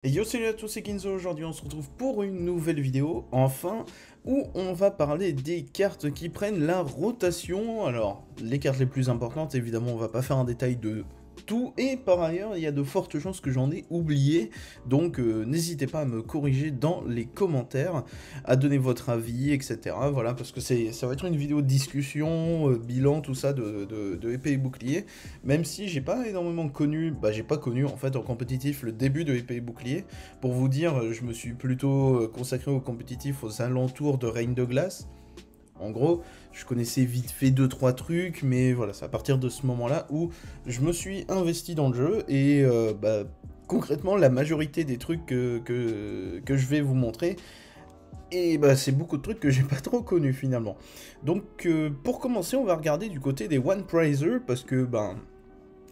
Et yo, salut à tous, c'est Kinzo. Aujourd'hui on se retrouve pour une nouvelle vidéo, enfin, où on va parler des cartes qui prennent la rotation. Alors, les cartes les plus importantes, évidemment, on va pas faire un détail de tout, et par ailleurs, il y a de fortes chances que j'en ai oublié, donc n'hésitez pas à me corriger dans les commentaires, à donner votre avis, etc. Voilà, parce que ça va être une vidéo de discussion, bilan, tout ça, de épée et bouclier, même si j'ai pas énormément connu, j'ai pas connu en fait en compétitif le début de épée et bouclier. Pour vous dire, je me suis plutôt consacré au compétitif aux alentours de Reign de Glace. En gros, je connaissais vite fait 2-3 trucs, mais voilà, c'est à partir de ce moment-là où je me suis investi dans le jeu, et concrètement, la majorité des trucs que je vais vous montrer, et c'est beaucoup de trucs que j'ai pas trop connus finalement. Donc pour commencer, on va regarder du côté des One Prizer, parce que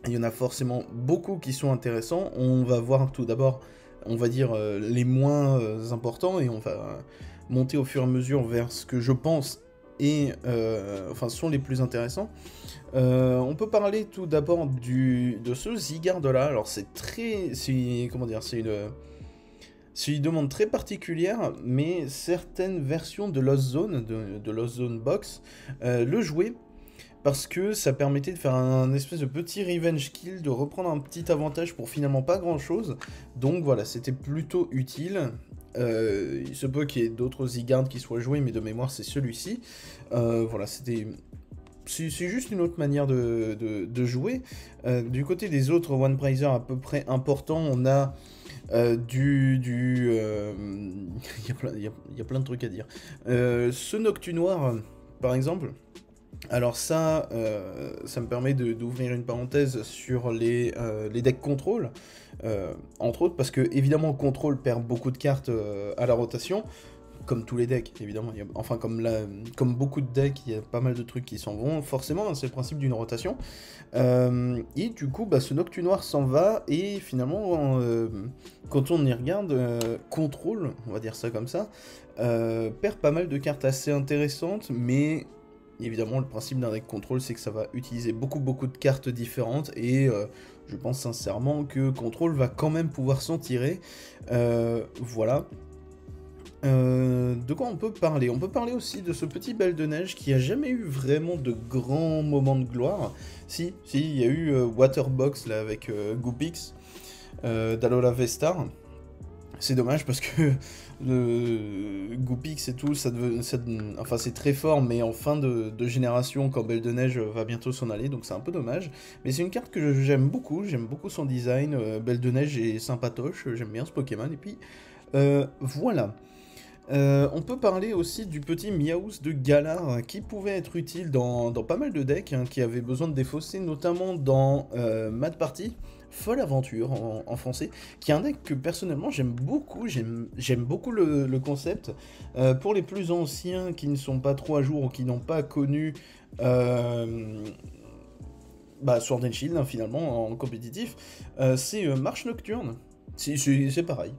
il y en a forcément beaucoup qui sont intéressants. On va voir tout d'abord, on va dire, les moins importants, et on va monter au fur et à mesure vers ce que je pense et enfin sont les plus intéressants. On peut parler tout d'abord de ce Zygarde là. Alors comment dire, c'est une demande très particulière, mais certaines versions de Lost Zone, de Lost Zone Box, le jouaient, parce que ça permettait de faire un espèce de petit revenge kill, de reprendre un petit avantage pour finalement pas grand chose. Donc voilà, c'était plutôt utile. Il se peut qu'il y ait d'autres Zygarde qui soient joués, mais de mémoire c'est celui-ci. Voilà, c'est juste une autre manière de jouer. Du côté des autres One Prizer à peu près importants, on a il y a plein de trucs à dire. Ce Noctu Noir, par exemple. Alors ça me permet d'ouvrir une parenthèse sur les decks contrôle, entre autres parce que évidemment contrôle perd beaucoup de cartes à la rotation, comme tous les decks évidemment, enfin comme beaucoup de decks, il y a pas mal de trucs qui s'en vont, forcément, hein, c'est le principe d'une rotation, et du coup ce Noctu Noir s'en va, et finalement quand on y regarde, contrôle, on va dire ça comme ça, perd pas mal de cartes assez intéressantes, mais évidemment, le principe d'un deck contrôle, c'est que ça va utiliser beaucoup de cartes différentes, et je pense sincèrement que contrôle va quand même pouvoir s'en tirer. Voilà. De quoi on peut parler? On peut parler aussi de ce petit Belle de Neige qui a jamais eu vraiment de grands moments de gloire. Si, il y a eu Waterbox là avec Goopix, d'Alola Vestar. C'est dommage parce que le Goopix et tout, enfin c'est très fort, mais en fin de génération, quand Belle de Neige va bientôt s'en aller, donc c'est un peu dommage. Mais c'est une carte que j'aime beaucoup son design, Belle de Neige est sympatoche, j'aime bien ce Pokémon, et puis voilà. On peut parler aussi du petit Miaus de Galar, qui pouvait être utile dans pas mal de decks, hein, qui avaient besoin de défausser, notamment dans Mad Party, Folle Aventure en français, qui est un deck que personnellement j'aime beaucoup, j'aime beaucoup le concept. Pour les plus anciens qui ne sont pas trop à jour ou qui n'ont pas connu Sword and Shield, hein, finalement, en compétitif, c'est Marche Nocturne. C'est pareil,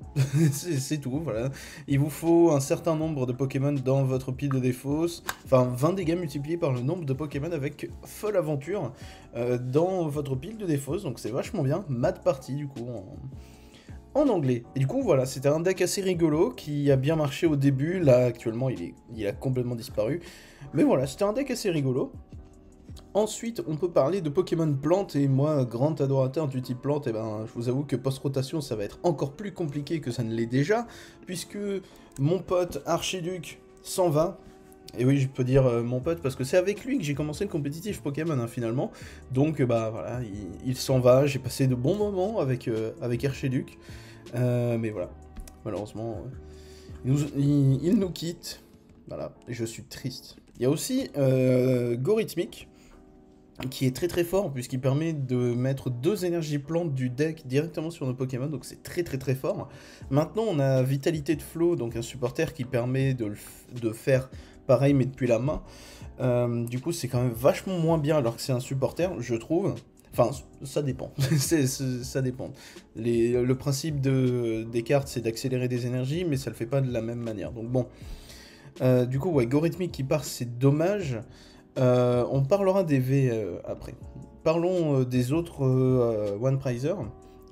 c'est tout, voilà. Il vous faut un certain nombre de Pokémon dans votre pile de défausse, enfin 20 dégâts multipliés par le nombre de Pokémon avec Folle Aventure dans votre pile de défausse, donc c'est vachement bien. Mad Party, du coup, en anglais. Et du coup, voilà, c'était un deck assez rigolo qui a bien marché au début. Là, actuellement, il a complètement disparu. Mais voilà, c'était un deck assez rigolo. Ensuite, on peut parler de Pokémon Plante, et moi, grand adorateur du type Plante, je vous avoue que post-rotation, ça va être encore plus compliqué que ça ne l'est déjà, puisque mon pote Archiduc s'en va. Et oui, je peux dire mon pote, parce que c'est avec lui que j'ai commencé le compétitif Pokémon, hein, finalement. Donc, voilà, il s'en va, j'ai passé de bons moments avec Archiduc. Mais voilà, malheureusement, il nous quitte. Voilà, et je suis triste. Il y a aussi Gorithmic, qui est très fort, puisqu'il permet de mettre 2 énergies plantes du deck directement sur nos Pokémon, donc c'est très fort. Maintenant, on a Vitalité de Flow, donc un supporter qui permet de faire pareil, mais depuis la main. Du coup, c'est quand même vachement moins bien alors que c'est un supporter, je trouve. Enfin, ça dépend. Ça dépend. Le principe des cartes, c'est d'accélérer des énergies, mais ça le fait pas de la même manière. Donc bon. Du coup, ouais, Gorithmic qui part, c'est dommage. On parlera des V après. Parlons des autres One Prizer.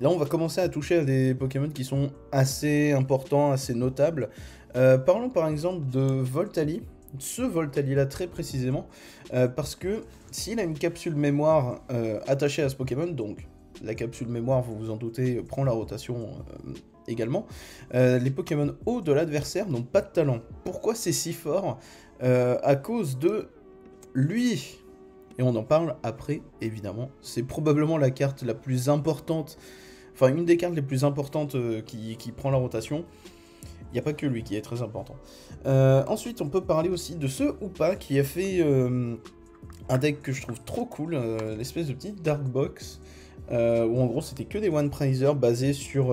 Là, on va commencer à toucher à des Pokémon qui sont assez importants, assez notables. Parlons par exemple de Voltali, ce Voltali-là très précisément, parce que s'il a une capsule mémoire attachée à ce Pokémon, donc la capsule mémoire, vous vous en doutez, prend la rotation également, les Pokémon hauts de l'adversaire n'ont pas de talent. Pourquoi c'est si fort? À cause de lui. Et on en parle après, évidemment. C'est probablement la carte la plus importante, enfin une des cartes les plus importantes qui prend la rotation. Il n'y a pas que lui qui est très important. Ensuite, on peut parler aussi de ce Hoopa qui a fait un deck que je trouve trop cool, l'espèce de petit Dark Box, où en gros c'était que des One Prizer basés sur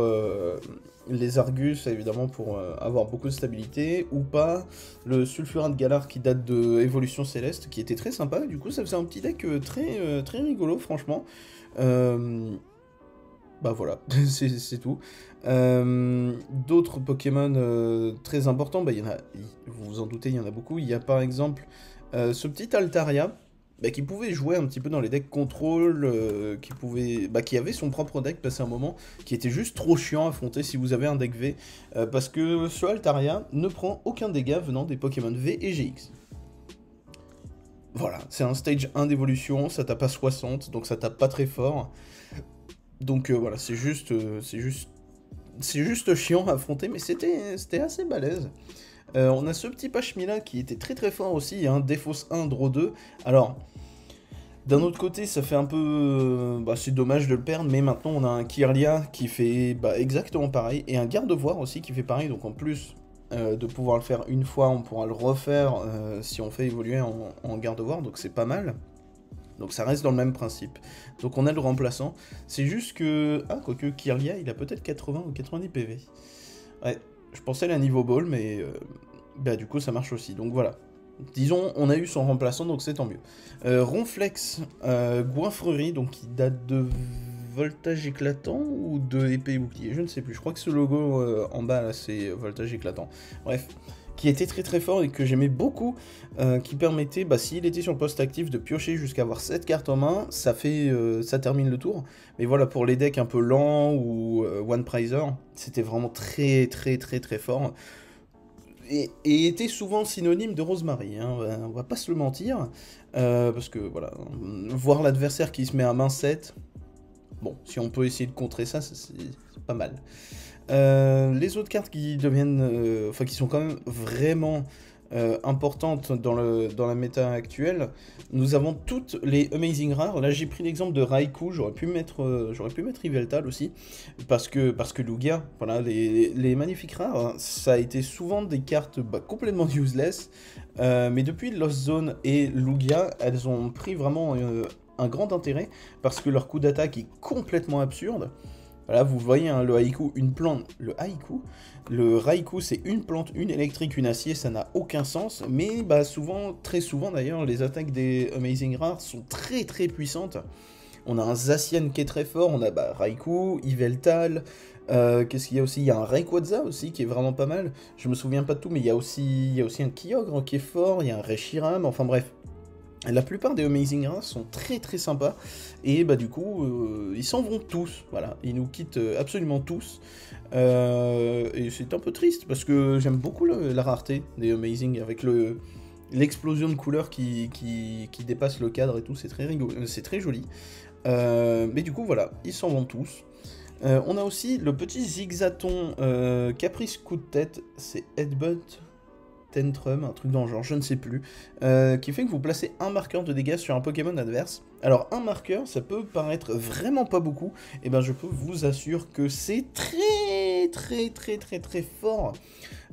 les Argus, évidemment, pour avoir beaucoup de stabilité, ou pas, le Sulfurat de Galar qui date de Évolution Céleste, qui était très sympa, du coup ça faisait un petit deck très rigolo, franchement. Bah voilà, c'est tout. D'autres Pokémon très importants, bah, y en a, vous vous en doutez, il y en a beaucoup. Il y a par exemple ce petit Altaria, bah, qui pouvait jouer un petit peu dans les decks contrôle, qui avait son propre deck passé un moment, qui était juste trop chiant à affronter si vous avez un deck V, parce que ce Altaria ne prend aucun dégât venant des Pokémon V et GX. Voilà, c'est un stage 1 d'évolution, ça tape à 60, donc ça tape pas très fort. Donc voilà, c'est juste chiant à affronter, mais c'était assez balèze. On a ce petit Pachmila qui était très fort aussi, hein, Défausse 1, Draw 2. Alors, d'un autre côté, ça fait un peu... c'est dommage de le perdre, mais maintenant on a un Kirlia qui fait exactement pareil, et un Gardevoir aussi qui fait pareil, donc en plus de pouvoir le faire une fois, on pourra le refaire si on fait évoluer en Gardevoir, donc c'est pas mal. Donc ça reste dans le même principe. Donc on a le remplaçant. C'est juste que... Ah, quoique Kirlia, il a peut-être 80 ou 90 PV. Ouais, je pensais à niveau ball, mais... du coup, ça marche aussi. Donc voilà. Disons, on a eu son remplaçant, donc c'est tant mieux. Ronflex, Goinfrerie, donc qui date de Voltage Éclatant ou de Épée et Bouclier, je ne sais plus. Je crois que ce logo en bas, là, c'est Voltage Éclatant. Bref, qui était très fort et que j'aimais beaucoup, qui permettait, s'il était sur le poste actif, de piocher jusqu'à avoir 7 cartes en main, ça ça termine le tour. Mais voilà, pour les decks un peu lents ou One Prizer, c'était vraiment très fort. Et était souvent synonyme de Rosemary, hein, on va pas se le mentir, parce que voilà, voir l'adversaire qui se met à main 7, bon, si on peut essayer de contrer ça, c'est pas mal. Les autres cartes qui deviennent, qui sont quand même vraiment importantes dans la méta actuelle, nous avons toutes les Amazing Rares. Là j'ai pris l'exemple de Raikou, j'aurais pu mettre Yveltal aussi, parce que Lugia, voilà, les magnifiques rares, hein, ça a été souvent des cartes complètement useless, mais depuis Lost Zone et Lugia, elles ont pris vraiment un grand intérêt, parce que leur coup d'attaque est complètement absurde. Voilà, vous voyez, hein, le haïku, une plante, le raikou, c'est une plante, une électrique, une acier, ça n'a aucun sens, mais très souvent d'ailleurs, les attaques des Amazing Rares sont très puissantes. On a un Zacian qui est très fort, on a Raikou, Yveltal, qu'est-ce qu'il y a aussi? Il y a un Rayquaza aussi qui est vraiment pas mal, je me souviens pas de tout, mais il y a aussi un Kyogre qui est fort, il y a un Reshiram, enfin bref. La plupart des Amazing Rares sont très sympas, et du coup, ils s'en vont tous, voilà, ils nous quittent absolument tous, et c'est un peu triste, parce que j'aime beaucoup la rareté des Amazing, avec l'explosion de couleurs qui dépasse le cadre et tout, c'est très rigolo, c'est très joli, mais du coup, voilà, ils s'en vont tous. On a aussi le petit Zigzaton Caprice Coup de Tête, c'est Headbutt Tantrum, un truc dans le genre, je ne sais plus, qui fait que vous placez un marqueur de dégâts sur un Pokémon adverse. Alors un marqueur, ça peut paraître vraiment pas beaucoup, et je peux vous assurer que c'est très fort,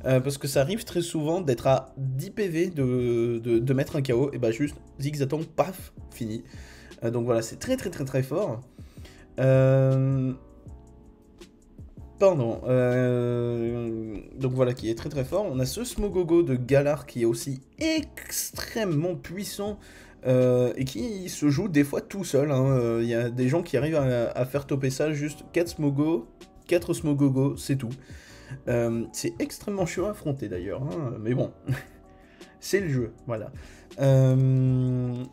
parce que ça arrive très souvent d'être à 10 PV de mettre un KO, et juste Zigzaton, paf, fini. Donc voilà, c'est très fort. Donc voilà, qui est très fort. On a ce Smogogo de Galar qui est aussi extrêmement puissant et qui se joue des fois tout seul. Il y a des gens qui arrivent à faire topper ça, juste 4 Smogogo, c'est tout. C'est extrêmement chiant à affronter d'ailleurs, hein, mais bon, c'est le jeu, voilà.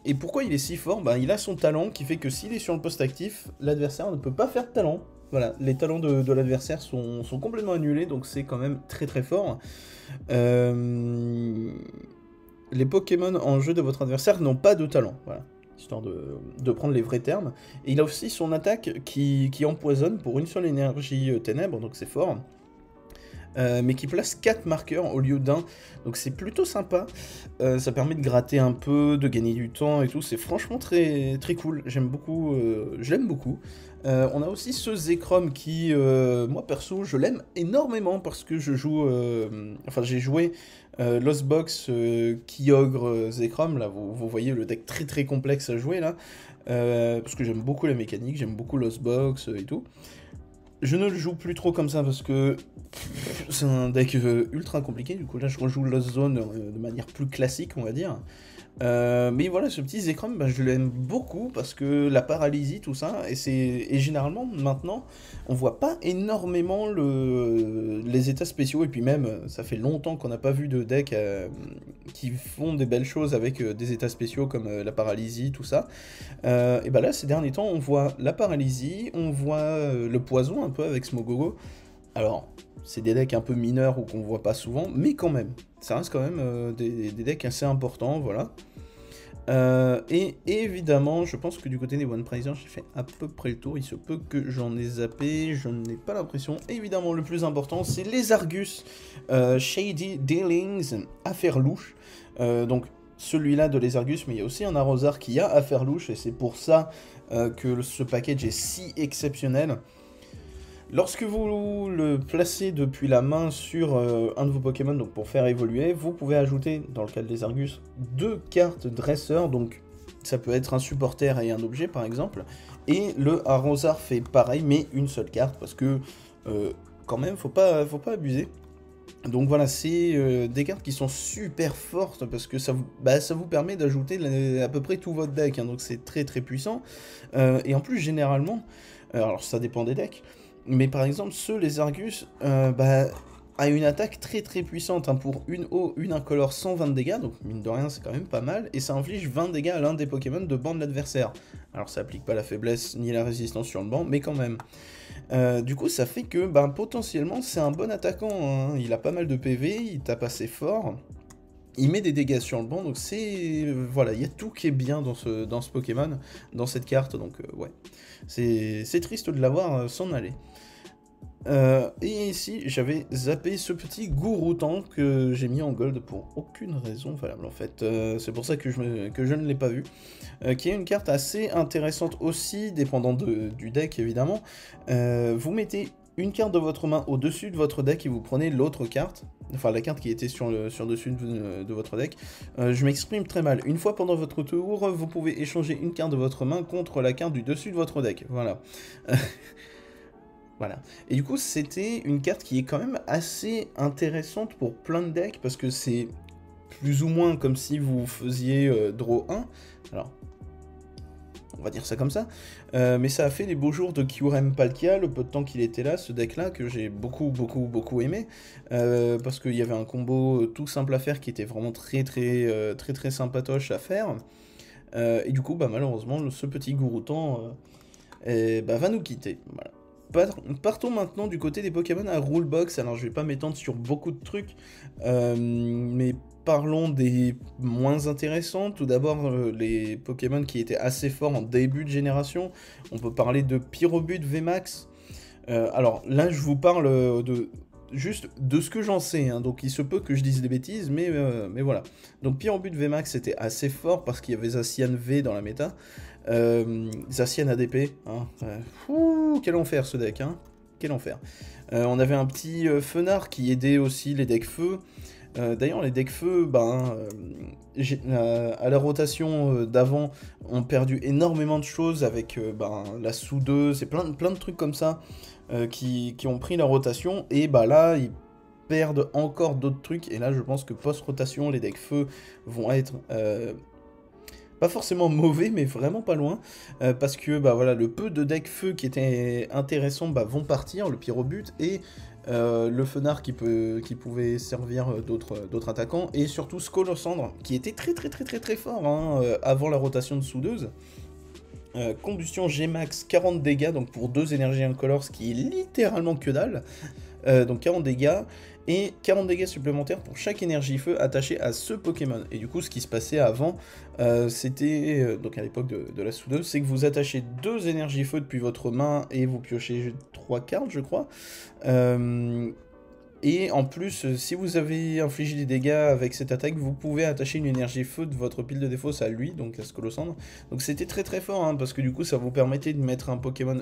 Et pourquoi il est si fort? Il a son talent qui fait que s'il est sur le poste actif, l'adversaire ne peut pas faire de talent. Voilà, les talents de l'adversaire sont complètement annulés, donc c'est quand même très très fort. Euh, les Pokémon en jeu de votre adversaire n'ont pas de talent, voilà, histoire de prendre les vrais termes. Et il a aussi son attaque qui empoisonne pour une seule énergie ténèbres, donc c'est fort. Mais qui place 4 marqueurs au lieu d'un, donc c'est plutôt sympa. Ça permet de gratter un peu, de gagner du temps et tout, c'est franchement très, très cool, j'aime beaucoup, je l'aime beaucoup. On a aussi ce Zekrom qui, moi perso, je l'aime énormément parce que je joue, enfin j'ai joué Lost Box Kyogre Zekrom, là vous voyez le deck très très complexe à jouer là, parce que j'aime beaucoup la mécanique, j'aime beaucoup Lost Box et tout. Je ne le joue plus trop comme ça parce que c'est un deck ultra compliqué, du coup là je rejoue Lost Zone de manière plus classique on va dire. Mais voilà, ce petit Zekrom, bah, je l'aime beaucoup parce que la paralysie, tout ça, et généralement maintenant, on voit pas énormément les états spéciaux, et puis même, ça fait longtemps qu'on n'a pas vu de decks qui font des belles choses avec des états spéciaux comme la paralysie, tout ça. Et bah là, ces derniers temps, on voit la paralysie, on voit le poison un peu avec Smogogo. Alors, c'est des decks un peu mineurs ou qu'on voit pas souvent, mais quand même, ça reste quand même des decks assez importants, voilà. Et évidemment, je pense que du côté des One Prizer, j'ai fait à peu près le tour. Il se peut que j'en ai zappé, je n'ai pas l'impression. Évidemment, le plus important, c'est les Argus Shady Dealings, affaire louche. Donc, celui-là de les Argus, mais il y a aussi un arroseur qui a affaire louche, et c'est pour ça que ce package est si exceptionnel. Lorsque vous le placez depuis la main sur un de vos Pokémon, donc pour faire évoluer, vous pouvez ajouter, dans le cas des Argus, 2 cartes dresseur, donc ça peut être un supporter et un objet par exemple, et le arrosard fait pareil, mais une seule carte, parce que quand même, faut pas abuser. Donc voilà, c'est des cartes qui sont super fortes, parce que ça vous permet d'ajouter à peu près tout votre deck, hein, donc c'est très très puissant, et en plus généralement, alors ça dépend des decks, mais par exemple, les Argus, a une attaque très très puissante, hein, pour une eau, une incolore, 120 dégâts, donc mine de rien c'est quand même pas mal, et ça inflige 20 dégâts à l'un des Pokémon de banc de l'adversaire. Alors ça applique pas la faiblesse ni la résistance sur le banc, mais quand même. Du coup ça fait que potentiellement c'est un bon attaquant, hein. Il a pas mal de PV, il tape assez fort, il met des dégâts sur le banc, donc c'est... voilà, il y a tout qui est bien dans ce Pokémon, dans cette carte, donc ouais. C'est triste de l'avoir s'en aller. Et ici, j'avais zappé ce petit Gouroutan que j'ai mis en gold pour aucune raison valable en fait. C'est pour ça que je ne l'ai pas vu. Qui est une carte assez intéressante aussi, dépendant du deck évidemment. Vous mettez une carte de votre main au-dessus de votre deck et vous prenez l'autre carte, enfin la carte qui était sur dessus de votre deck. Je m'exprime très mal. Une fois pendant votre tour, vous pouvez échanger une carte de votre main contre la carte du dessus de votre deck. Voilà. Voilà. Et du coup, c'était une carte qui est quand même assez intéressante pour plein de decks, parce que c'est plus ou moins comme si vous faisiez draw 1. Alors, on va dire ça comme ça. Mais ça a fait les beaux jours de Kyurem Palkia, le peu de temps qu'il était là, ce deck-là, que j'ai beaucoup aimé. Parce qu'il y avait un combo tout simple à faire qui était vraiment très sympatoche à faire. Et du coup, malheureusement, ce petit Gouroutan va nous quitter. Voilà. Partons maintenant du côté des Pokémon à Rulebox. Alors je vais pas m'étendre sur beaucoup de trucs, mais parlons des moins intéressants. Tout d'abord, les Pokémon qui étaient assez forts en début de génération. On peut parler de Pyrobut VMAX. Alors là, je vous parle juste de ce que j'en sais, hein. Donc il se peut que je dise des bêtises, mais voilà. Donc Pyrobut VMAX était assez fort parce qu'il y avait Zacian V dans la méta. Zacian ADP, hein. Quel enfer ce deck, hein. Quel enfer. On avait un petit Fenard qui aidait aussi les decks feu. D'ailleurs, les decks feu, à la rotation d'avant, ont perdu énormément de choses avec la soudeuse et plein de trucs comme ça qui ont pris la rotation. Et là, ils perdent encore d'autres trucs. Et là, je pense que post-rotation, les decks feu vont être... pas forcément mauvais, mais vraiment pas loin, parce que voilà, le peu de decks feu qui étaient intéressants vont partir, le Pyrobut et le Fenard qui pouvait servir d'autres attaquants, et surtout Skolosandre, qui était très fort, hein, avant la rotation de soudeuse. Combustion G-Max 40 dégâts, donc pour 2 énergies incolores, ce qui est littéralement que dalle. Donc 40 dégâts, et 40 dégâts supplémentaires pour chaque énergie feu attachée à ce Pokémon. Et du coup, ce qui se passait avant, c'était, donc à l'époque de la soudeuse, c'est que vous attachez 2 énergies feu depuis votre main, et vous piochez 3 cartes, je crois. Et en plus, si vous avez infligé des dégâts avec cette attaque, vous pouvez attacher une énergie feu de votre pile de défausse à lui, donc à Skolosandre. Donc c'était très très fort, hein, parce que du coup ça vous permettait de mettre un Pokémon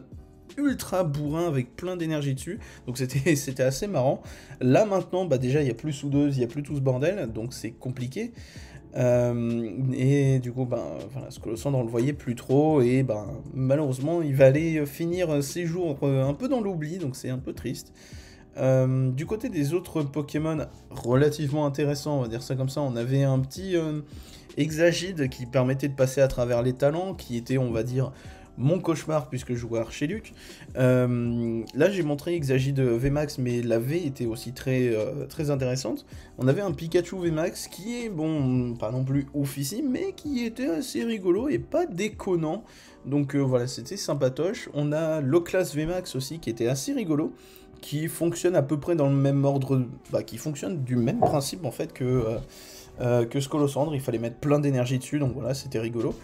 ultra bourrin avec plein d'énergie dessus, donc c'était assez marrant. Là maintenant, bah déjà il n'y a plus soudeuse, il n'y a plus tout ce bordel, donc c'est compliqué. Et du coup, ben voilà, Skolosandre on le voyait plus trop, et ben malheureusement il va aller finir ses jours un peu dans l'oubli, donc c'est un peu triste. Du côté des autres Pokémon relativement intéressants, on va dire ça comme ça, on avait un petit Exagide qui permettait de passer à travers les talents, qui était, on va dire, mon cauchemar puisque je jouais Archeluc. Là j'ai montré Exagide VMAX, mais la V était aussi très intéressante. On avait un Pikachu VMAX qui est, bon, pas non plus oufissime, mais qui était assez rigolo et pas déconnant. Donc voilà, c'était sympatoche. On a l'Oclas VMAX aussi qui était assez rigolo, qui fonctionne à peu près dans le même ordre, bah, qui fonctionne du même principe en fait que Skolosandre. Il fallait mettre plein d'énergie dessus, donc voilà, c'était rigolo.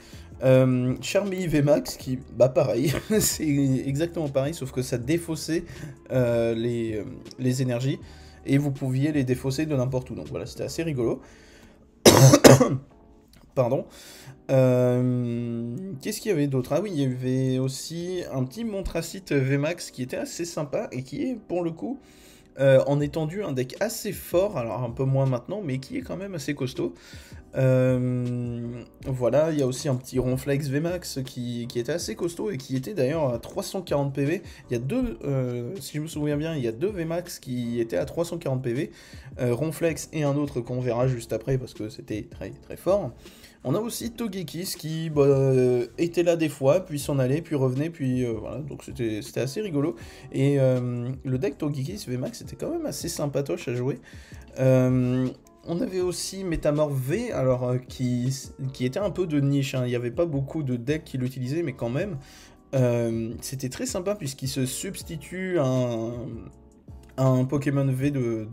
Charmille VMAX qui, bah pareil, c'est exactement pareil, sauf que ça défaussait les énergies, et vous pouviez les défausser de n'importe où, donc voilà, c'était assez rigolo. Pardon. Qu'est-ce qu'il y avait d'autre? Ah oui, il y avait aussi un petit Montracite VMAX qui était assez sympa, et qui est, pour le coup, en étendue, un deck assez fort, alors un peu moins maintenant, mais qui est quand même assez costaud. Voilà, il y a aussi un petit Ronflex VMAX qui était assez costaud, et qui était d'ailleurs à 340 PV. Il y a deux, si je me souviens bien, il y a 2 VMAX qui étaient à 340 PV, Ronflex et un autre qu'on verra juste après, parce que c'était très très fort. On a aussi Togekiss qui était là des fois, puis s'en allait, puis revenait, puis voilà, donc c'était assez rigolo. Et le deck Togekiss VMAX était quand même assez sympatoche à jouer. On avait aussi Métamorph V, alors qui était un peu de niche, hein. Il n'y avait pas beaucoup de decks qui l'utilisaient, mais quand même, c'était très sympa puisqu'il se substitue à un Pokémon V de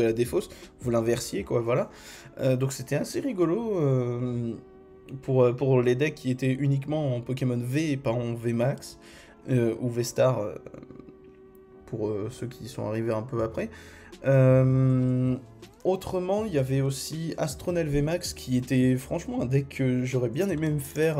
la défausse, vous l'inversiez, quoi, voilà. Donc c'était assez rigolo pour les decks qui étaient uniquement en Pokémon V et pas en VMAX, ou V-Star, pour ceux qui sont arrivés un peu après. Autrement, il y avait aussi Astronel VMAX qui était franchement un deck que j'aurais bien aimé me faire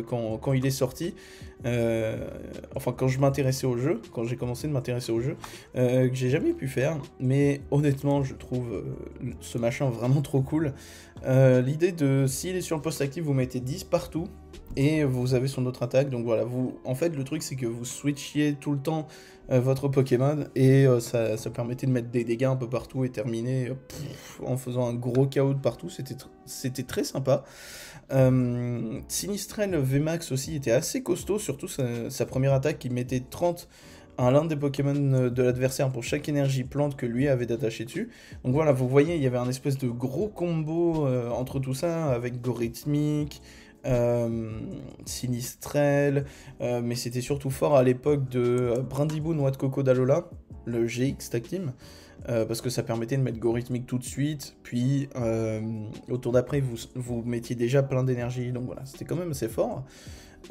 quand il est sorti. Enfin, quand je m'intéressais au jeu, quand j'ai commencé de m'intéresser au jeu, que j'ai jamais pu faire, mais honnêtement, je trouve ce machin vraiment trop cool. L'idée de, s'il est sur le poste actif, vous mettez 10 partout, et vous avez son autre attaque, donc voilà, en fait, le truc, c'est que vous switchiez tout le temps votre Pokémon, et ça permettait de mettre des dégâts un peu partout, et terminer en faisant un gros chaos de partout. C'était très sympa. Sinistrel VMAX aussi était assez costaud, surtout sa première attaque qui mettait 30 à l'un des Pokémon de l'adversaire pour chaque énergie plante que lui avait d'attaché dessus. Donc voilà, vous voyez, il y avait un espèce de gros combo entre tout ça, avec Gorithmic, Sinistrel, mais c'était surtout fort à l'époque de Brindibou Noix de Coco d'Alola, le GX Tag Team. Parce que ça permettait de mettre Gorithmic tout de suite, puis au tour d'après vous mettiez déjà plein d'énergie, donc voilà, c'était quand même assez fort.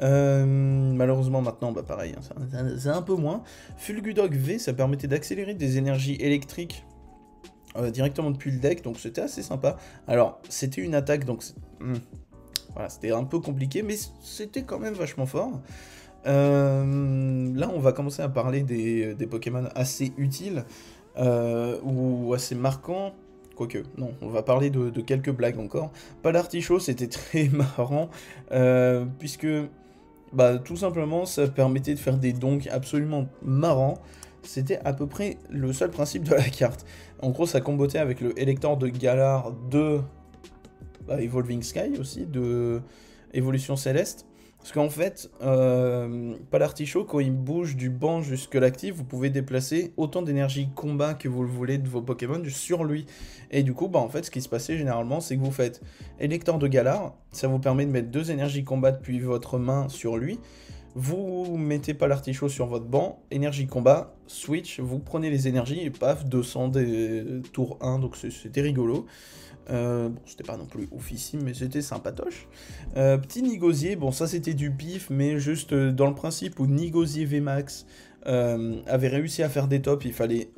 Malheureusement maintenant, bah pareil, hein, c'est un peu moins. Fulgudog V, ça permettait d'accélérer des énergies électriques directement depuis le deck, donc c'était assez sympa. Alors c'était une attaque, donc voilà, c'était un peu compliqué, mais c'était quand même vachement fort. Là on va commencer à parler des Pokémon assez utiles, ou assez marquant, quoique, non, on va parler de quelques blagues encore. Palartichaut, c'était très marrant, puisque, bah, tout simplement, ça permettait de faire des donks absolument marrants. C'était à peu près le seul principe de la carte. En gros, ça combotait avec le Elector de Galar de Evolving Sky aussi, de Évolution Céleste. Parce qu'en fait, pas l'artichaut, quand il bouge du banc jusque l'actif, vous pouvez déplacer autant d'énergie combat que vous le voulez de vos Pokémon sur lui. Et du coup, bah en fait, ce qui se passait généralement, c'est que vous faites Élector de Galar, ça vous permet de mettre 2 énergies combat depuis votre main sur lui. Vous mettez pas l'artichaut sur votre banc, énergie combat, switch, vous prenez les énergies et paf, 200 des tour 1, donc c'était rigolo. Bon, c'était pas non plus oufissime, mais c'était sympatoche. Petit Nigosier, bon, ça c'était du pif, mais juste dans le principe où Nigosier VMAX avait réussi à faire des tops, il fallait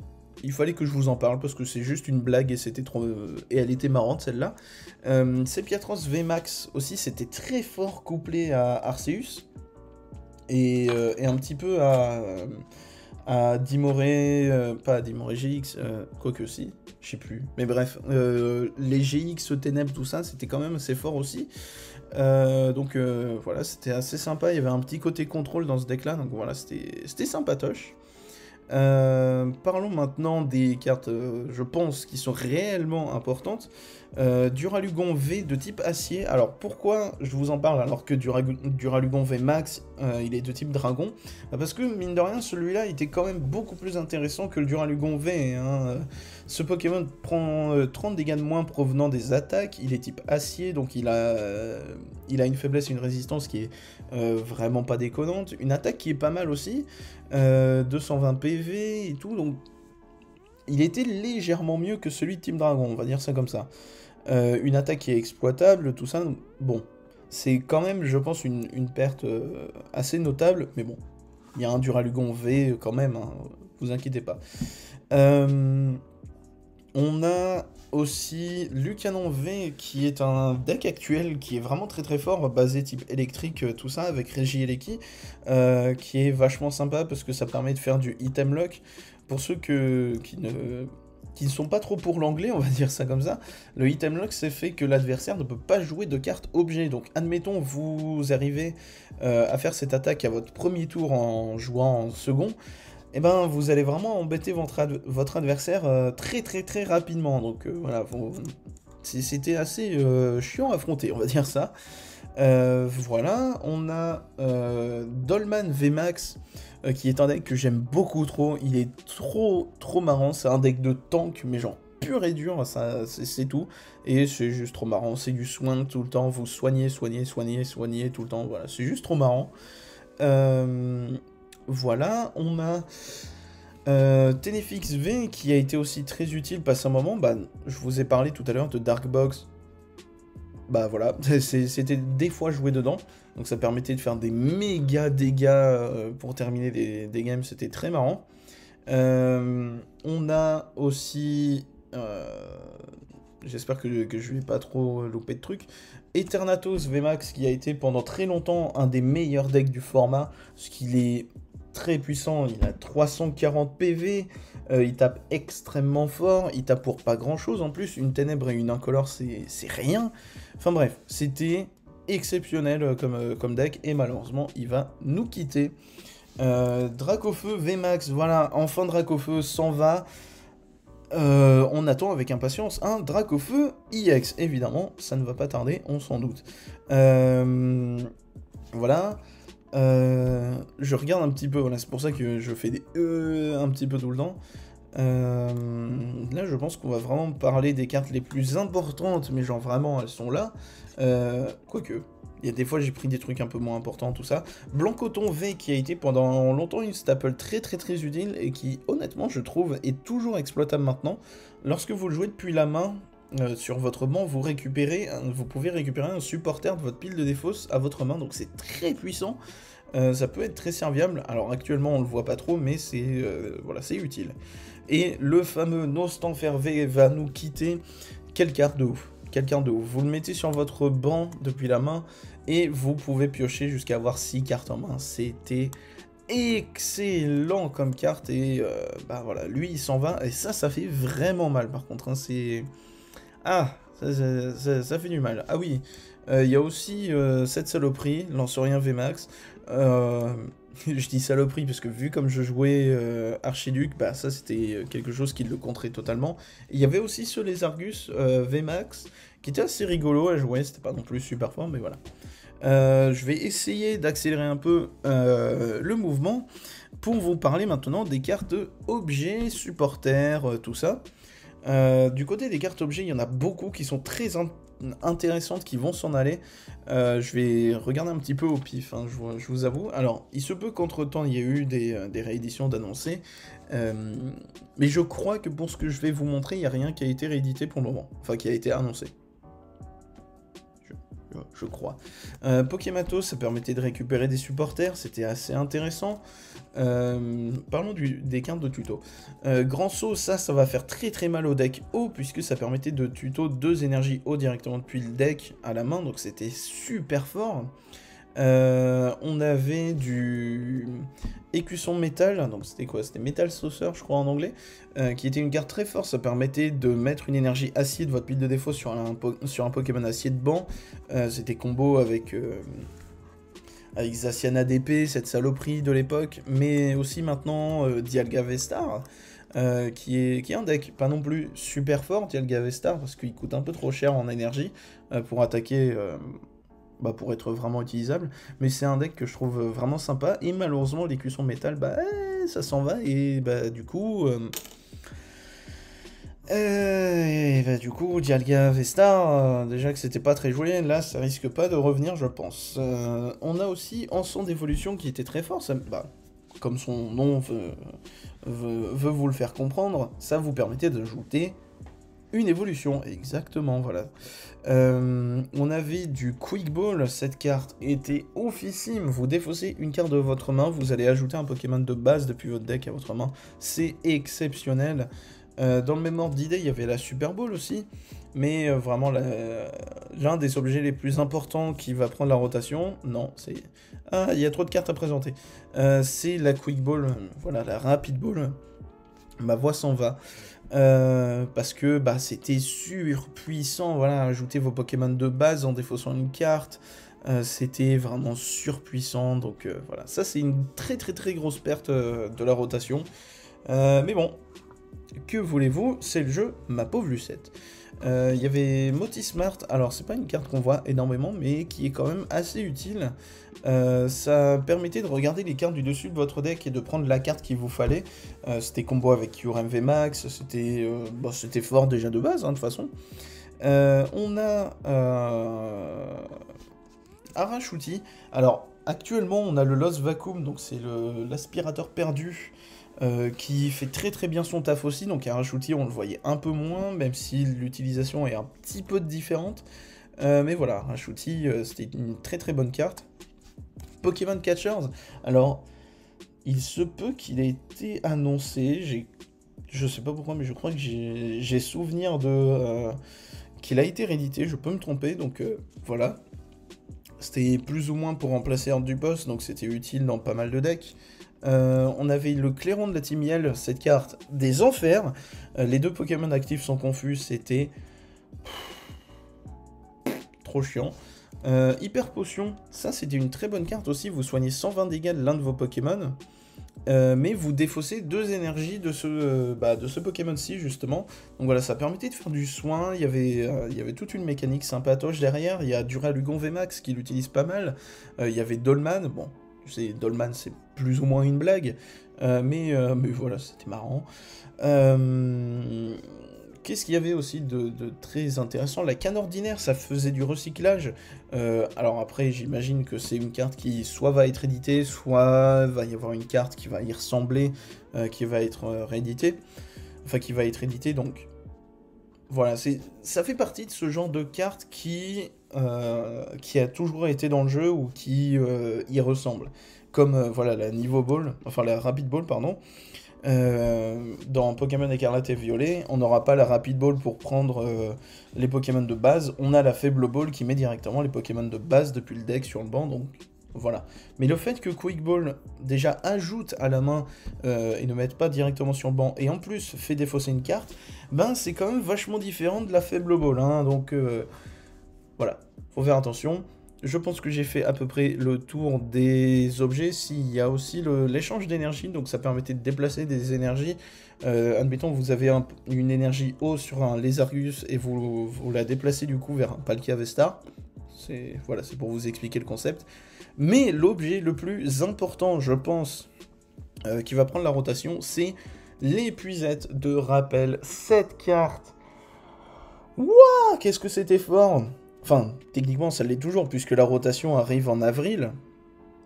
que je vous en parle parce que c'est juste une blague et c'était trop et elle était marrante celle-là. Sepiatros VMAX aussi, c'était très fort couplé à Arceus et un petit peu à Dimoré, pas à Dimoré GX, quoique si, je sais plus. Mais bref, les GX Ténèbres, tout ça, c'était quand même assez fort aussi. Donc voilà, c'était assez sympa, il y avait un petit côté contrôle dans ce deck-là, donc voilà, c'était sympatoche. Parlons maintenant des cartes, je pense, qui sont réellement importantes. Duralugon V de type acier. Alors pourquoi je vous en parle alors que Duralugon V Max, il est de type dragon? Parce que mine de rien, celui-là était quand même beaucoup plus intéressant que le Duralugon V. Hein. Ce Pokémon prend 30 dégâts de moins provenant des attaques. Il est type acier, donc il a une faiblesse et une résistance qui est vraiment pas déconnante. Une attaque qui est pas mal aussi. 220 PV et tout, donc il était légèrement mieux que celui de Team Dragon, on va dire ça comme ça. Une attaque qui est exploitable, tout ça, donc, bon, c'est quand même, je pense, une perte assez notable, mais bon, il y a un Duralugon V quand même, hein, vous inquiétez pas. On a aussi Lucanon V, qui est un deck actuel qui est vraiment très très fort, basé type électrique, tout ça, avec Regieleki, qui est vachement sympa parce que ça permet de faire du item lock. Pour ceux qui ne sont pas trop pour l'anglais, on va dire ça comme ça, le item lock, c'est fait que l'adversaire ne peut pas jouer de carte objet. Donc admettons, vous arrivez à faire cette attaque à votre premier tour en jouant en second, et ben vous allez vraiment embêter votre adversaire très très très rapidement. Donc voilà, c'était assez chiant à affronter, on va dire ça. Voilà, on a Dolman VMAX, qui est un deck que j'aime beaucoup trop. Il est trop marrant, c'est un deck de tank, mais genre pur et dur, c'est tout. Et c'est juste trop marrant, c'est du soin tout le temps, vous soignez tout le temps, voilà, c'est juste trop marrant. Voilà, on a Tenefix V qui a été aussi très utile passé un moment. Bah, je vous ai parlé tout à l'heure de Darkbox. Bah voilà, c'était des fois joué dedans, donc ça permettait de faire des méga dégâts pour terminer des games, c'était très marrant. On a aussi, j'espère que je vais pas trop louper de trucs, Eternatus VMAX qui a été pendant très longtemps un des meilleurs decks du format, parce qu'il est très puissant, il a 340 PV, il tape extrêmement fort, il tape pour pas grand chose en plus, une ténèbre et une incolore c'est rien. Enfin bref, c'était exceptionnel comme deck et malheureusement il va nous quitter. Dracofeu VMAX, voilà, enfin Dracofeu s'en va. On attend avec impatience un Dracofeu IX, évidemment, ça ne va pas tarder, on s'en doute. Voilà. Je regarde un petit peu, voilà, c'est pour ça que je fais des un petit peu tout le temps. Là, je pense qu'on va vraiment parler des cartes les plus importantes, mais genre vraiment, elles sont là. Quoique, il y a des fois, j'ai pris des trucs un peu moins importants, tout ça. Blancoton V, qui a été pendant longtemps une staple très utile, et qui, honnêtement, je trouve, est toujours exploitable maintenant. Lorsque vous le jouez depuis la main, sur votre banc, vous pouvez récupérer un supporter de votre pile de défausse à votre main, donc c'est très puissant. Ça peut être très serviable. Alors actuellement on le voit pas trop, mais c'est voilà, c'est utile. Et le fameux Nostanfer V va nous quitter. Quelle carte de ouf, quelle carte de ouf. Vous le mettez sur votre banc depuis la main et vous pouvez piocher jusqu'à avoir 6 cartes en main. C'était excellent comme carte et bah voilà, lui il s'en va et ça fait vraiment mal par contre. Hein, c'est ah, ça fait du mal. Ah oui, il y a aussi cette saloperie, Lancerien VMAX. Je dis saloperie parce que vu comme je jouais Archiduc, bah ça c'était quelque chose qui le contrait totalement. Et il y avait aussi ce Lézargus VMAX qui était assez rigolo à jouer, c'était pas non plus super fort, mais voilà. Je vais essayer d'accélérer un peu le mouvement pour vous parler maintenant des cartes objets, supporters, tout ça. Du côté des cartes objets, il y en a beaucoup qui sont très intéressantes, qui vont s'en aller. Je vais regarder un petit peu au pif, hein, je vous avoue. Alors, il se peut qu'entre-temps, il y ait eu des rééditions d'annoncés. Mais je crois que pour ce que je vais vous montrer, il n'y a rien qui a été réédité pour le moment. Enfin, qui a été annoncé. Je crois. Pokémato, ça permettait de récupérer des supporters, c'était assez intéressant. Parlons des cartes de tuto. Grand saut, ça va faire très très mal au deck haut, puisque ça permettait de tuto 2 énergies haut directement depuis le deck à la main, donc c'était super fort. On avait du écusson métal, donc c'était quoi? C'était Metal Saucer, je crois en anglais, qui était une carte très forte. Ça permettait de mettre une énergie acier de votre pile de défaut sur un Pokémon acier de banc. C'était combo avec Zacian ADP, cette saloperie de l'époque, mais aussi maintenant Dialga Vestar, qui est un deck pas non plus super fort, Dialga Vestar, parce qu'il coûte un peu trop cher en énergie pour attaquer... pour être vraiment utilisable, mais c'est un deck que je trouve vraiment sympa, et malheureusement l'écusson métal, ça s'en va, et du coup... Dialga Vestar, déjà que c'était pas très joué, là ça risque pas de revenir, je pense. On a aussi Ensemble d'évolution qui était très fort, comme son nom veut vous le faire comprendre, ça vous permettait d'ajouter une évolution, exactement, voilà. On avait du Quick Ball, cette carte était oufissime, vous défaussez une carte de votre main, vous allez ajouter un Pokémon de base depuis votre deck à votre main, c'est exceptionnel. Dans le même ordre d'idée, il y avait la Super Ball aussi, mais vraiment l'un des objets les plus importants qui va prendre la rotation, non, c'est... Ah, il y a trop de cartes à présenter. C'est la Quick Ball, voilà, la Rapid Ball, ma voix s'en va. Parce que c'était surpuissant, voilà, ajouter vos Pokémon de base en défaussant une carte, c'était vraiment surpuissant, donc voilà, ça c'est une très très très grosse perte de la rotation, mais bon, que voulez-vous, c'est le jeu, ma pauvre Lucette. Il y avait Motismart, alors c'est pas une carte qu'on voit énormément, mais qui est quand même assez utile. Ça permettait de regarder les cartes du dessus de votre deck et de prendre la carte qu'il vous fallait. C'était combo avec Kyurem VMAX, c'était fort déjà de base, hein, de toute façon. On a Arachuti. Alors, actuellement, on a le Lost Vacuum, donc c'est l'aspirateur perdu, qui fait très très bien son taf aussi, donc Arachuti on le voyait un peu moins, même si l'utilisation est un petit peu différente, mais voilà, Arachuti c'était une très très bonne carte. Pokémon Catchers, alors il se peut qu'il ait été annoncé, je sais pas pourquoi, mais je crois que j'ai souvenir de qu'il a été réédité, je peux me tromper, donc voilà. C'était plus ou moins pour remplacer Horde du Boss, donc c'était utile dans pas mal de decks. On avait le Clairon de la Team Yell, cette carte des enfers. Les deux Pokémon actifs sont confus, c'était trop chiant. Hyper Potion, ça c'était une très bonne carte aussi, vous soignez 120 dégâts de l'un de vos Pokémon, mais vous défaussez 2 énergies de ce Pokémon-ci justement. Donc voilà, ça permettait de faire du soin, il y avait toute une mécanique sympatoche derrière, il y a Duralugon VMAX qui l'utilise pas mal, il y avait Dolman, bon... Dolman, c'est plus ou moins une blague, mais voilà, c'était marrant. Qu'est-ce qu'il y avait aussi de très intéressant? La canne ordinaire, ça faisait du recyclage. Alors après, j'imagine que c'est une carte qui soit va être éditée, soit va y avoir une carte qui va y ressembler, qui va être rééditée. Enfin, qui va être éditée, donc... Voilà, ça fait partie de ce genre de carte qui a toujours été dans le jeu ou qui y ressemble. Comme voilà, la Niveau Ball, enfin la Rapid Ball, pardon. Dans Pokémon Écarlate et Violet, on n'aura pas la Rapid Ball pour prendre les Pokémon de base, on a la Faible Ball qui met directement les Pokémon de base depuis le deck sur le banc, donc voilà. Mais le fait que Quick Ball déjà ajoute à la main et ne mette pas directement sur le banc, et en plus fait défausser une carte, c'est quand même vachement différent de la Faible Ball, hein, donc voilà, faut faire attention. Je pense que j'ai fait à peu près le tour des objets. S'il y a aussi l'échange d'énergie, donc ça permettait de déplacer des énergies. Admettons, vous avez une énergie eau sur un Lézargus et vous la déplacez du coup vers un Palkia Vestar. Voilà, c'est pour vous expliquer le concept. Mais l'objet le plus important, je pense, qui va prendre la rotation, c'est l'épuisette de rappel. Cette carte, wouah, qu'est-ce que c'était fort! Enfin, techniquement, ça l'est toujours, puisque la rotation arrive en avril.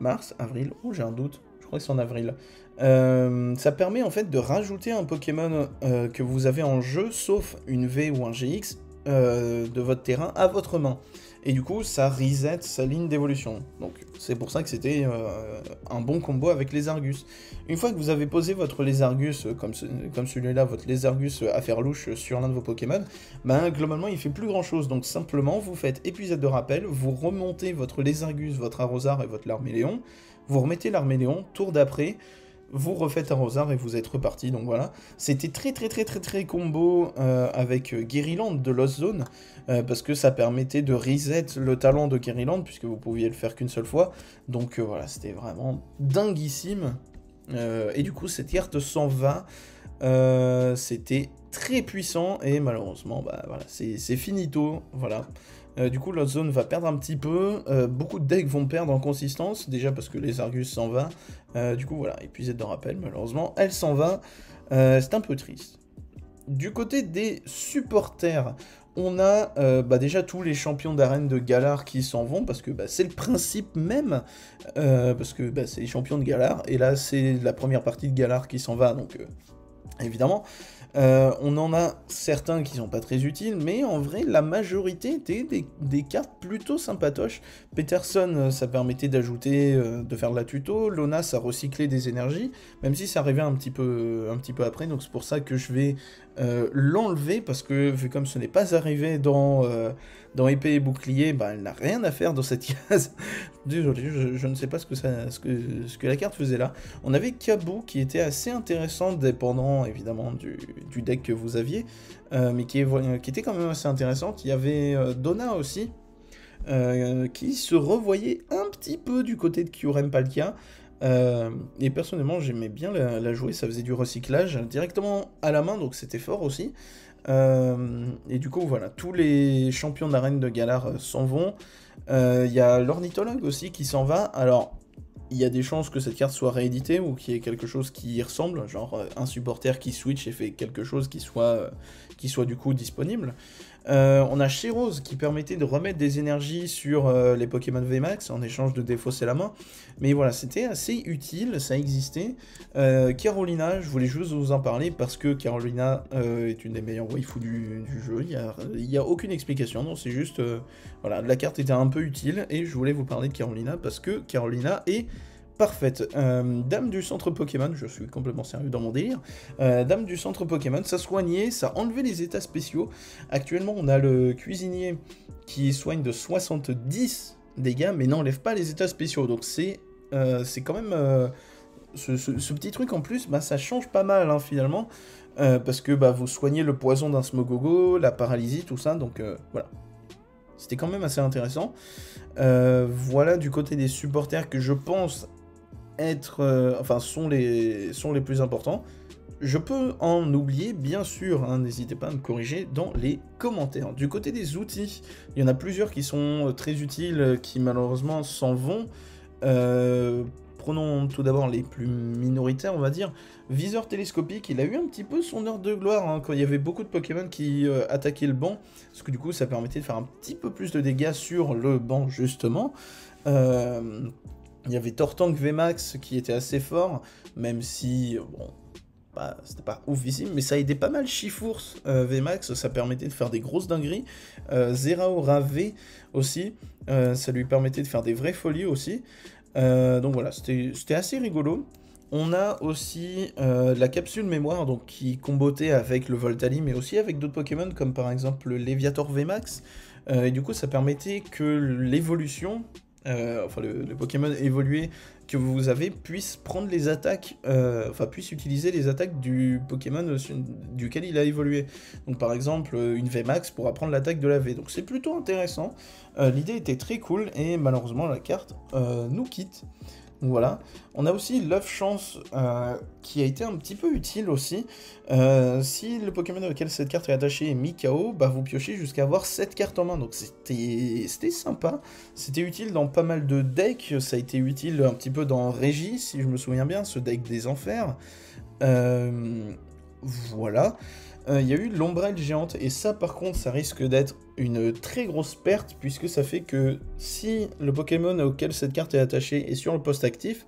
Mars, avril, oh j'ai un doute, je crois que c'est en avril. Ça permet en fait de rajouter un Pokémon que vous avez en jeu, sauf une V ou un GX, de votre terrain à votre main. Et du coup, ça reset sa ligne d'évolution. Donc, c'est pour ça que c'était un bon combo avec les Argus. Une fois que vous avez posé votre Lézargus, comme celui-là, votre Lézargus à faire louche sur l'un de vos Pokémon, ben, globalement, il fait plus grand-chose. Donc, simplement, vous faites épuisette de rappel, vous remontez votre Lézargus, votre Arrosard et votre Larméléon, vous remettez Larméléon, tour d'après, vous refaites Arrosard et vous êtes reparti, donc voilà. C'était très combo avec Guériland de Lost Zone, parce que ça permettait de reset le talent de Guériland, puisque vous pouviez le faire qu'une seule fois. Donc voilà, c'était vraiment dinguissime. Et du coup, cette carte s'en va. C'était très puissant, et malheureusement, bah voilà, c'est finito, voilà. Du coup, Lost Zone va perdre un petit peu, beaucoup de decks vont perdre en consistance, déjà parce que les Argus s'en va, du coup voilà, épuisette de rappel, malheureusement, elle s'en va, c'est un peu triste. Du côté des supporters, on a déjà tous les champions d'arène de Galar qui s'en vont, parce que c'est le principe même, parce que c'est les champions de Galar, et là c'est la première partie de Galar qui s'en va, donc évidemment. On en a certains qui sont pas très utiles, mais en vrai, la majorité étaient des cartes plutôt sympatoches. Peterson, ça permettait d'ajouter, de faire de la tuto. Lona, ça recyclait des énergies, même si ça arrivait un petit peu après, donc c'est pour ça que je vais l'enlever, parce que vu comme ce n'est pas arrivé dans épée et bouclier, elle n'a rien à faire dans cette case. Désolé, je ne sais pas ce que la carte faisait là. On avait Kabou qui était assez intéressant, dépendant évidemment du deck que vous aviez, mais qui était quand même assez intéressante. Il y avait Donna aussi, qui se revoyait un petit peu du côté de Kyurem Palkia. Et personnellement, j'aimais bien la jouer, ça faisait du recyclage directement à la main, donc c'était fort aussi. Et du coup, voilà, tous les champions d'arène de Galar s'en vont. Il y a l'ornithologue aussi qui s'en va. Alors, il y a des chances que cette carte soit rééditée ou qu'il y ait quelque chose qui y ressemble, genre un supporter qui switch et fait quelque chose qui soit du coup disponible. On a Sherose qui permettait de remettre des énergies sur les Pokémon VMAX en échange de défausser la main. Mais voilà, c'était assez utile, ça existait. Carolina, je voulais juste vous en parler parce que Carolina est une des meilleures waifus du jeu. Il n'y a aucune explication, non, c'est juste... voilà, la carte était un peu utile et je voulais vous parler de Carolina parce que Carolina est... parfaite. Dame du centre Pokémon, je suis complètement sérieux dans mon délire. Dame du centre Pokémon, ça soignait, ça enlevait les états spéciaux. Actuellement, on a le cuisinier qui soigne de 70 dégâts, mais n'enlève pas les états spéciaux. Donc c'est quand même... ce petit truc en plus, ça change pas mal hein, finalement. Parce que vous soignez le poison d'un Smogogo, la paralysie, tout ça, donc voilà. C'était quand même assez intéressant. Voilà du côté des supporters que je pense sont les plus importants. Je peux en oublier, bien sûr, hein, n'hésitez pas à me corriger dans les commentaires. Du côté des outils, il y en a plusieurs qui sont très utiles, qui malheureusement s'en vont. Prenons tout d'abord les plus minoritaires, on va dire. Viseur télescopique, il a eu un petit peu son heure de gloire hein, quand il y avait beaucoup de Pokémon qui attaquaient le banc, parce que du coup ça permettait de faire un petit peu plus de dégâts sur le banc justement. Il y avait Tortank VMAX qui était assez fort, même si, bon, c'était pas oufissime, mais ça aidait pas mal Chifours VMAX, ça permettait de faire des grosses dingueries. Zeraora V aussi, ça lui permettait de faire des vraies folies aussi. Donc voilà, c'était assez rigolo. On a aussi la capsule mémoire donc, qui combotait avec le Voltali, mais aussi avec d'autres Pokémon, comme par exemple le Léviator VMAX. Et du coup, ça permettait que l'évolution, le Pokémon évolué que vous avez, puisse prendre les attaques, puisse utiliser les attaques du Pokémon duquel il a évolué. Donc par exemple, une VMAX pourra prendre l'attaque de la V. Donc c'est plutôt intéressant. L'idée était très cool, et malheureusement, la carte nous quitte. Voilà. On a aussi l'œuf chance qui a été un petit peu utile aussi. Si le Pokémon auquel cette carte est attachée est mis KO, bah vous piochez jusqu'à avoir 7 cartes en main. Donc c'était sympa. C'était utile dans pas mal de decks. Ça a été utile un petit peu dans Régis, si je me souviens bien, ce deck des enfers. Voilà. Il y a eu l'ombrelle géante, et ça par contre ça risque d'être une très grosse perte, puisque ça fait que si le Pokémon auquel cette carte est attachée est sur le poste actif,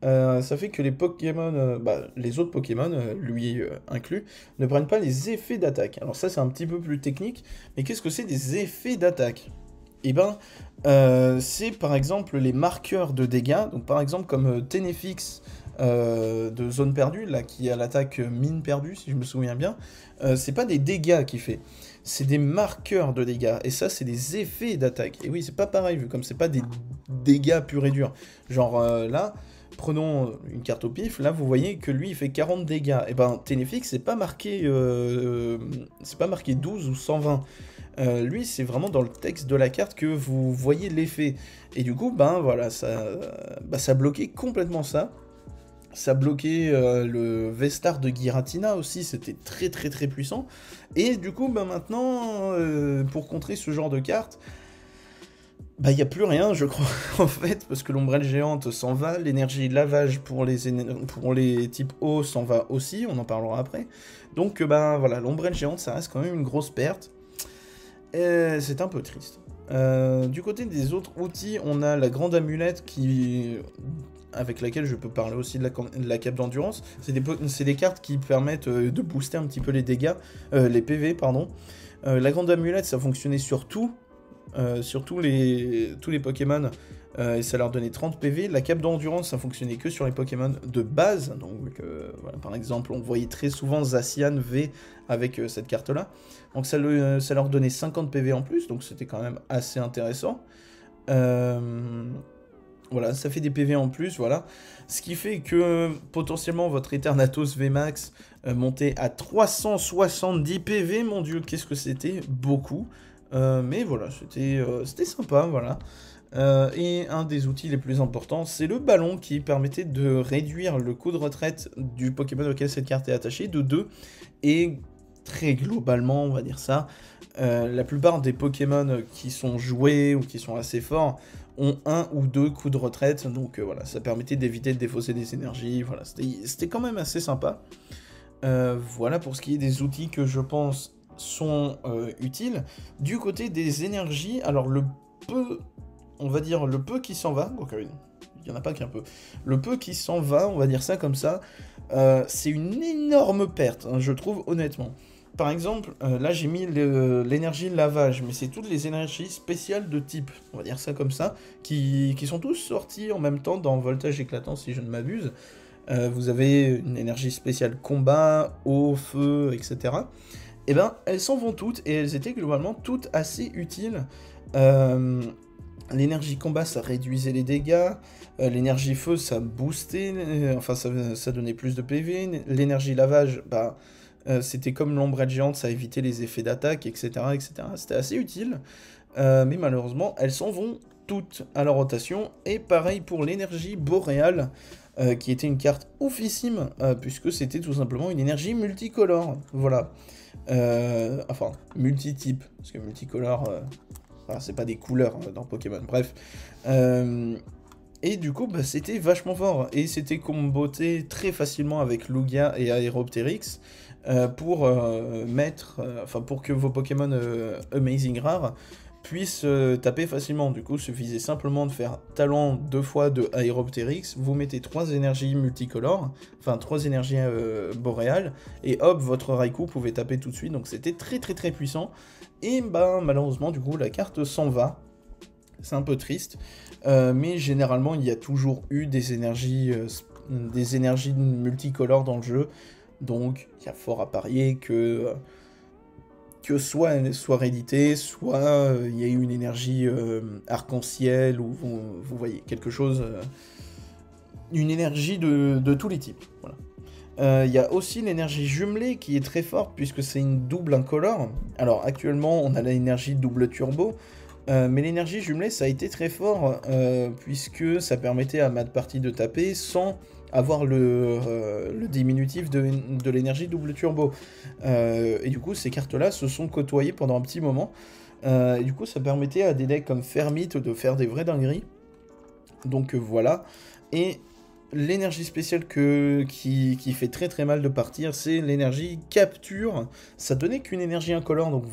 ça fait que les Pokémon, les autres Pokémon, lui inclus, ne prennent pas les effets d'attaque. Alors ça c'est un petit peu plus technique, mais qu'est-ce que c'est des effets d'attaque? Eh ben, c'est par exemple les marqueurs de dégâts, donc par exemple comme Ténéfix, de zone perdue, là, qui a l'attaque mine perdue, si je me souviens bien, c'est pas des dégâts qu'il fait, c'est des marqueurs de dégâts, et ça, c'est des effets d'attaque. Et oui, c'est pas pareil, vu comme c'est pas des dégâts purs et durs. Genre, là, prenons une carte au pif, là, vous voyez que lui, il fait 40 dégâts. Et ben, Ténéfix, c'est pas marqué 12 ou 120. Lui, c'est vraiment dans le texte de la carte que vous voyez l'effet. Et du coup, ben voilà, ça bloquait complètement ça. Ça bloquait le Vestar de Giratina aussi, c'était très très très puissant. Et du coup, bah maintenant, pour contrer ce genre de carte, bah il n'y a plus rien, je crois, en fait, parce que l'ombrelle géante s'en va, l'énergie lavage pour les types eau s'en va aussi, on en parlera après. Donc, bah voilà, l'ombrelle géante, ça reste quand même une grosse perte. C'est un peu triste. Du côté des autres outils, on a la grande amulette avec laquelle je peux parler aussi de la cape d'endurance. C'est des cartes qui permettent de booster un petit peu les dégâts, les PV, pardon. La grande amulette, ça fonctionnait sur tous les Pokémon, et ça leur donnait 30 PV. La cape d'endurance, ça fonctionnait que sur les Pokémon de base. Donc, voilà, par exemple, on voyait très souvent Zacian V avec cette carte-là. Donc ça leur donnait 50 PV en plus, donc c'était quand même assez intéressant. Voilà, ça fait des PV en plus, voilà. Ce qui fait que potentiellement votre Eternatus VMAX montait à 370 PV, mon dieu, qu'est-ce que c'était? Beaucoup. Mais voilà, c'était sympa, voilà. Et un des outils les plus importants, c'est le ballon qui permettait de réduire le coût de retraite du Pokémon auquel cette carte est attachée de 2. Et très globalement, on va dire ça, la plupart des Pokémon qui sont joués ou qui sont assez forts ont 1 ou 2 coups de retraite, donc voilà, ça permettait d'éviter de défausser des énergies, voilà, c'était quand même assez sympa. Voilà pour ce qui est des outils que je pense sont utiles. Du côté des énergies, alors on va dire le peu qui s'en va, donc il n'y en a pas qu'un peu, le peu qui s'en va, on va dire ça comme ça, c'est une énorme perte, hein, je trouve, honnêtement. Par exemple, là j'ai mis l'énergie lavage, mais c'est toutes les énergies spéciales de type, on va dire ça comme ça, qui sont tous sorties en même temps dans Voltage éclatant, si je ne m'abuse. Vous avez une énergie spéciale combat, eau, feu, etc. Et ben, elles s'en vont toutes, et elles étaient globalement toutes assez utiles. L'énergie combat, ça réduisait les dégâts. L'énergie feu, ça boostait, enfin ça donnait plus de PV. L'énergie lavage, bah... c'était comme l'ombrelle géante, ça évitait les effets d'attaque, etc., etc. C'était assez utile, mais malheureusement, elles s'en vont toutes à la rotation. Et pareil pour l'énergie boréale, qui était une carte oufissime, puisque c'était tout simplement une énergie multicolore. Voilà. Enfin, multitype, parce que multicolore, enfin, c'est pas des couleurs dans Pokémon, bref. Et du coup, bah, c'était vachement fort, et c'était comboté très facilement avec Lugia et Aeropteryx, pour que vos Pokémon Amazing Rare puissent taper facilement. Du coup, il suffisait simplement de faire talent 2 fois de Aeropteryx, vous mettez 3 énergies multicolores, enfin 3 énergies boréales, et hop, votre Raikou pouvait taper tout de suite, donc c'était très très très puissant. Et bah malheureusement, du coup, la carte s'en va. C'est un peu triste, mais généralement, il y a toujours eu des énergies multicolores dans le jeu. Donc, il y a fort à parier que soit elle soit rééditée, soit il y a eu une énergie arc-en-ciel, ou vous voyez, quelque chose, une énergie de tous les types. Voilà. Il y a aussi l'énergie jumelée qui est très forte, puisque c'est une double incolore. Alors, actuellement, on a l'énergie double turbo, Mais l'énergie jumelée, ça a été très fort, puisque ça permettait à Mad Party de taper sans avoir le diminutif de l'énergie double turbo. Et du coup, ces cartes-là se sont côtoyées pendant un petit moment. Et du coup, ça permettait à des decks comme Fermit de faire des vraies dingueries. Donc voilà. Et l'énergie spéciale qui fait très très mal de partir, c'est l'énergie capture. Ça donnait qu'une énergie incolore, donc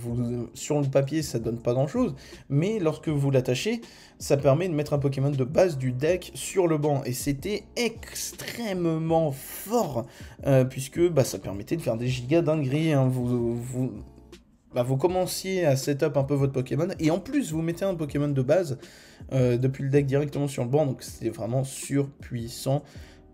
sur le papier ça donne pas grand chose, mais lorsque vous l'attachez, ça permet de mettre un Pokémon de base du deck sur le banc, et c'était extrêmement fort, puisque ça permettait de faire des giga dingueries, hein. Vous commenciez à setup un peu votre Pokémon, et en plus vous mettez un Pokémon de base depuis le deck directement sur le banc, donc c'est vraiment surpuissant.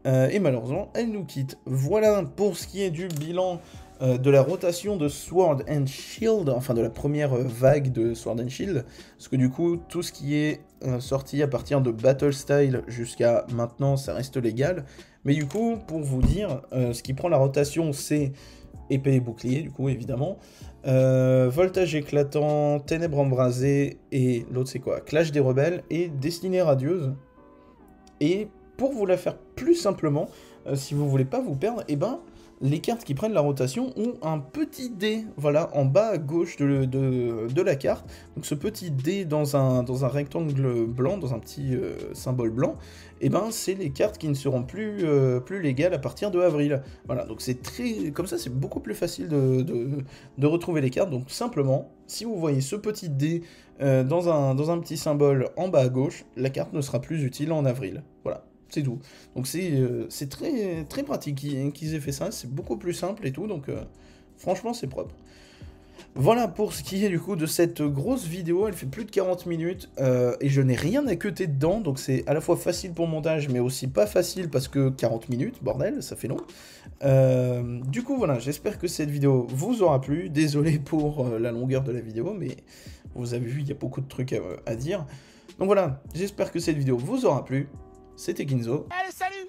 Et malheureusement, elle nous quitte. Voilà pour ce qui est du bilan de la rotation de Sword and Shield, enfin de la première vague de Sword and Shield, parce que du coup, tout ce qui est sorti à partir de Battle Style jusqu'à maintenant, ça reste légal. Mais du coup, pour vous dire, ce qui prend la rotation, c'est épée et bouclier, du coup, évidemment. Voltage éclatant, ténèbres embrasées, et l'autre c'est quoi? Clash des rebelles et destinée radieuse. Et pour vous la faire plus simplement, si vous voulez pas vous perdre, et les cartes qui prennent la rotation ont un petit dé, voilà, en bas à gauche de la carte. Donc ce petit dé dans un rectangle blanc, dans un petit symbole blanc, c'est les cartes qui ne seront plus légales à partir de avril. Voilà, donc c'est très... Comme ça, c'est beaucoup plus facile de retrouver les cartes. Donc simplement, si vous voyez ce petit dé dans un petit symbole en bas à gauche, la carte ne sera plus utile en avril. Voilà. C'est tout. Donc c'est très, très pratique qu'ils aient fait ça, c'est beaucoup plus simple et tout, donc franchement c'est propre. Voilà pour ce qui est du coup de cette grosse vidéo, elle fait plus de 40 minutes, et je n'ai rien à cuter dedans, donc c'est à la fois facile pour le montage, mais aussi pas facile parce que 40 minutes, bordel, ça fait long. Du coup voilà, j'espère que cette vidéo vous aura plu, désolé pour la longueur de la vidéo, mais vous avez vu, il y a beaucoup de trucs à dire. Donc voilà, j'espère que cette vidéo vous aura plu. C'était Ginzo. Allez, salut!